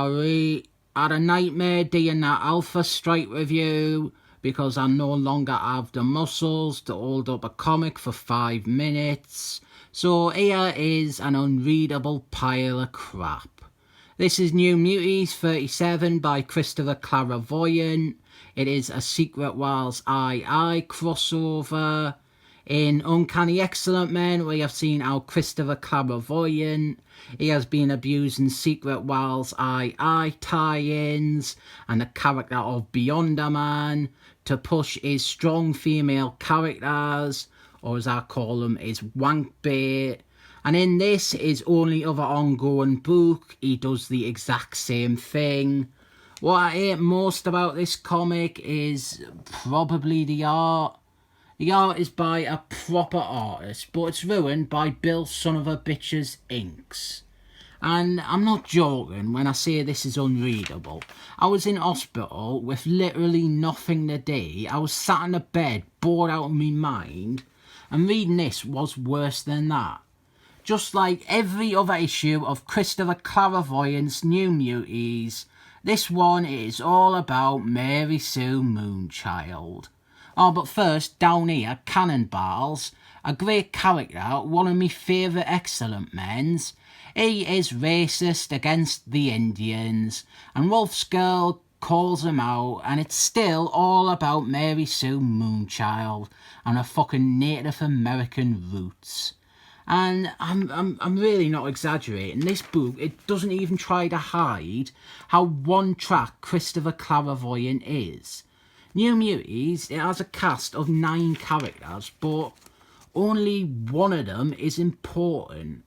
sorry. I had a nightmare doing that Alpha Strike review because I no longer have the muscles to hold up a comic for 5 minutes. So here is an unreadable pile of crap. This is New Mutants 37 by Christopher Claremont. It is a Secret Wars II crossover. In Uncanny X-Men, we have seen how Christopher Claremont, he has been abusing Secret Wars II tie-ins and the character of Beyond a Man to push his strong female characters, or as I call them, his wank bait. And in this, his only other ongoing book, he does the exact same thing. What I hate most about this comic is probably the art. The art is by a proper artist, but it's ruined by Bill son of a bitch's inks. And I'm not joking when I say this is unreadable. I was in hospital with literally nothing to do. I was sat in a bed, bored out of my mind, and reading this was worse than that. Just like every other issue of Christopher Claremont's New Mutants, this one is all about Mary Sue Moonchild. Oh, but first, down here, Cannonballs, a great character, one of my favourite excellent men's. He is racist against the Indians, and Wolf's Girl calls him out, and it's still all about Mary Sue Moonchild and her fucking Native American roots. And I'm really not exaggerating. This book, it doesn't even try to hide how one-track Christopher Claremont is. New Mutants, it has a cast of 9 characters, but only one of them is important.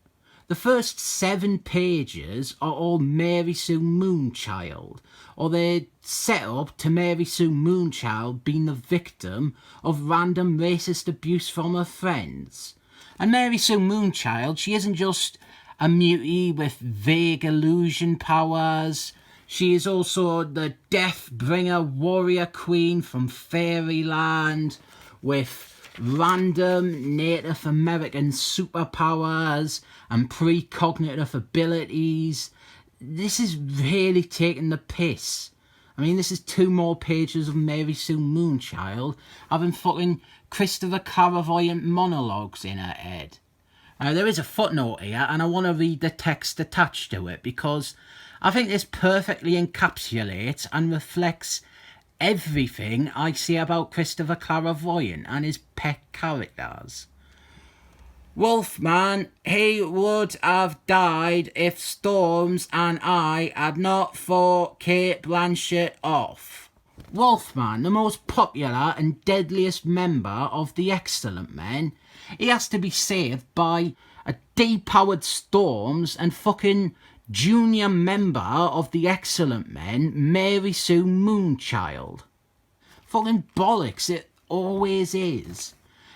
The first 7 pages are all Mary Sue Moonchild, or they're set up to Mary Sue Moonchild being the victim of random racist abuse from her friends. And Mary Sue Moonchild, she isn't just a mutie with vague illusion powers. She is also the Deathbringer warrior queen from Fairyland with random Native American superpowers and precognitive abilities. This is really taking the piss. I mean, this is 2 more pages of Mary Sue Moonchild having fucking Christopher Claremont monologues in her head. There is a footnote here, and I want to read the text attached to it because I think this perfectly encapsulates and reflects everything I see about Christopher Claremont and his pet characters. Wolfman, he would have died if Storms and I had not fought Kate Blanchett off. Wolfman, the most popular and deadliest member of the Excellent Men, he has to be saved by a depowered Storms and fucking junior member of the Excellent Men, Mary Sue Moonchild. Fucking bollocks, it always is.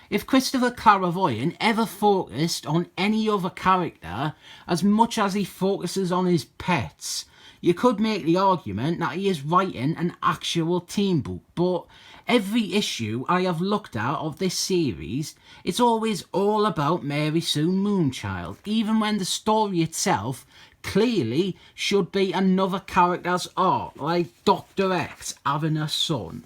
If Christopher Claremont ever focused on any other character as much as he focuses on his pets, you could make the argument that he is writing an actual team book, but every issue I have looked at of this series, it's always all about Mary Sue Moonchild, even when the story itself clearly should be another character's arc, like Dr. X having a son.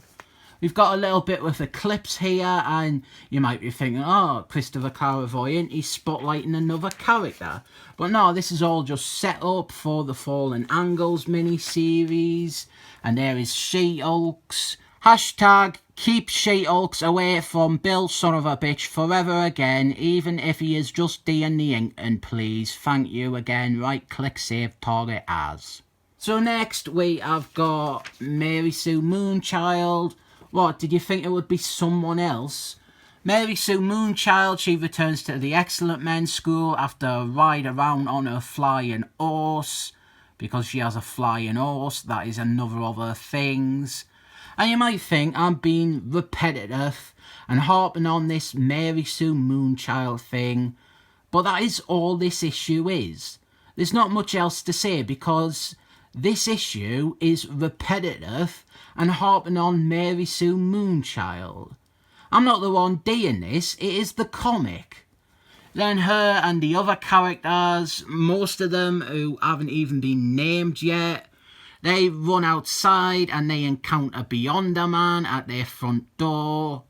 We've got a little bit with Eclipse here, and you might be thinking, oh, Christopher Claremont, he's spotlighting another character. But no, this is all just set up for the Fallen Angles mini-series. And there is She-Hulks. Hashtag keep She-Hulks away from Bill son of a bitch forever again, even if he is just doing the ink. And please, thank you again, right-click save target as. So next we have got Mary Sue Moonchild. What, did you think it would be someone else? Mary Sue Moonchild, she returns to the Excellent Men School after a ride around on her flying horse. Because she has a flying horse, that is another of her things. And you might think I'm being repetitive and harping on this Mary Sue Moonchild thing, but that is all this issue is. There's not much else to say because this issue is repetitive and harping on Mary Sue Moonchild. I'm not the one doing this, it is the comic. Then her and the other characters, most of them who haven't even been named yet, They run outside and they encounter Beyonder Man at their front door.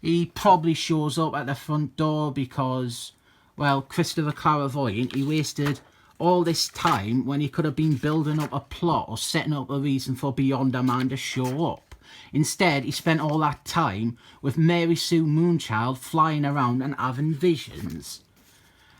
He probably shows up at the front door because, well, Christopher Clairvoyant, he wasted all this time when he could have been building up a plot or setting up a reason for Beyonder Man to show up. Instead, he spent all that time with Mary Sue Moonchild flying around and having visions.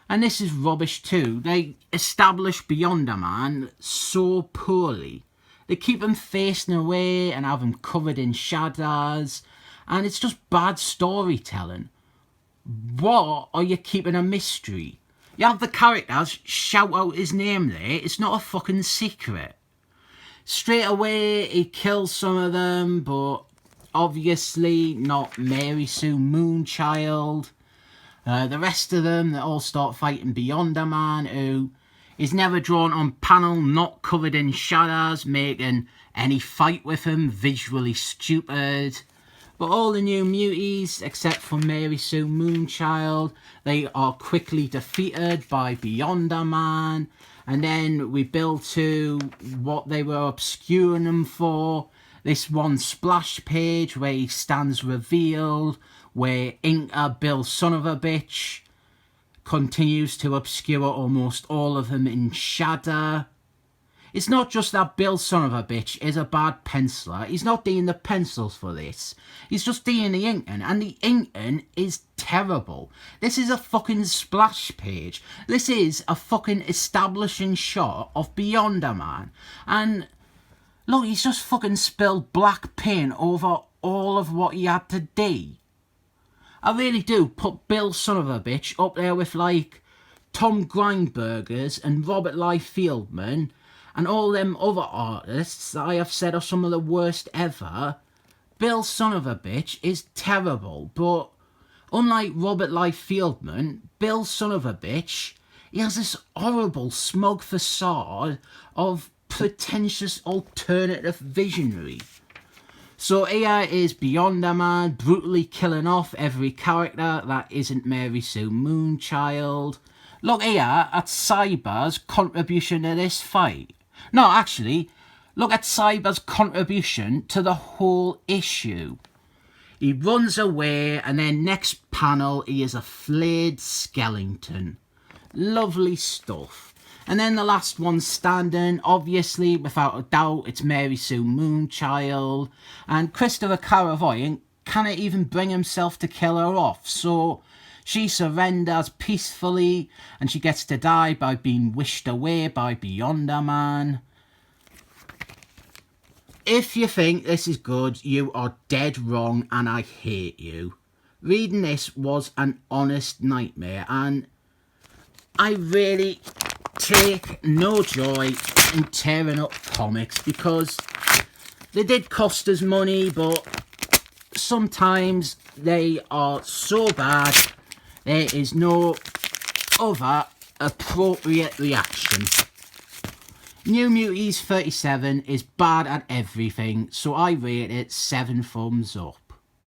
And this is rubbish too. They establish Beyonder Man so poorly. They keep him facing away and have him covered in shadows. And it's just bad storytelling. What are you keeping a mystery? You have the characters shout out his name there. It's not a fucking secret. Straight away, he kills some of them, but obviously not Mary Sue Moonchild. The rest of them, they all start fighting Beyonder Man, who is never drawn on panel, not covered in shadows, making any fight with him visually stupid. But all the new muties, except for Mary Sue Moonchild, they are quickly defeated by Beyonder Man. And then we build to what they were obscuring him for. This one splash page where he stands revealed, where Inca Bill Son of a Bitch continues to obscure almost all of them in shadow. It's not just that Bill Son of a Bitch is a bad penciler. He's not doing the pencils for this. He's just doing the inking, and the inking is terrible. This is a fucking splash page. This is a fucking establishing shot of Beyonder Man. And look, he's just fucking spilled black paint over all of what he had to do. I really do put Bill Son of a Bitch up there with like Tom Grindbergers and Robert Liefeld and all them other artists that I have said are some of the worst ever. Bill Son of a Bitch is terrible, but unlike Robert Liefeld, Bill Son of a Bitch, he has this horrible smug facade of pretentious alternative visionary. So here is Beyonder Man brutally killing off every character that isn't Mary Sue Moonchild. Look here at Cyber's contribution to this fight. No, actually, look at Cyber's contribution to the whole issue. He runs away, and then next panel, he is a flayed skeleton. Lovely stuff. And then the last one standing, obviously, without a doubt, it's Mary Sue Moonchild. And Christopher Clairvoyant cannot even bring himself to kill her off, so she surrenders peacefully, and she gets to die by being wished away by Beyonder Man. If you think this is good, you are dead wrong, and I hate you. Reading this was an honest nightmare, and I really take no joy in tearing up comics, because they did cost us money, but sometimes they are so bad there is no other appropriate reaction. New Mutants 37 is bad at everything, so I rate it 7 thumbs up.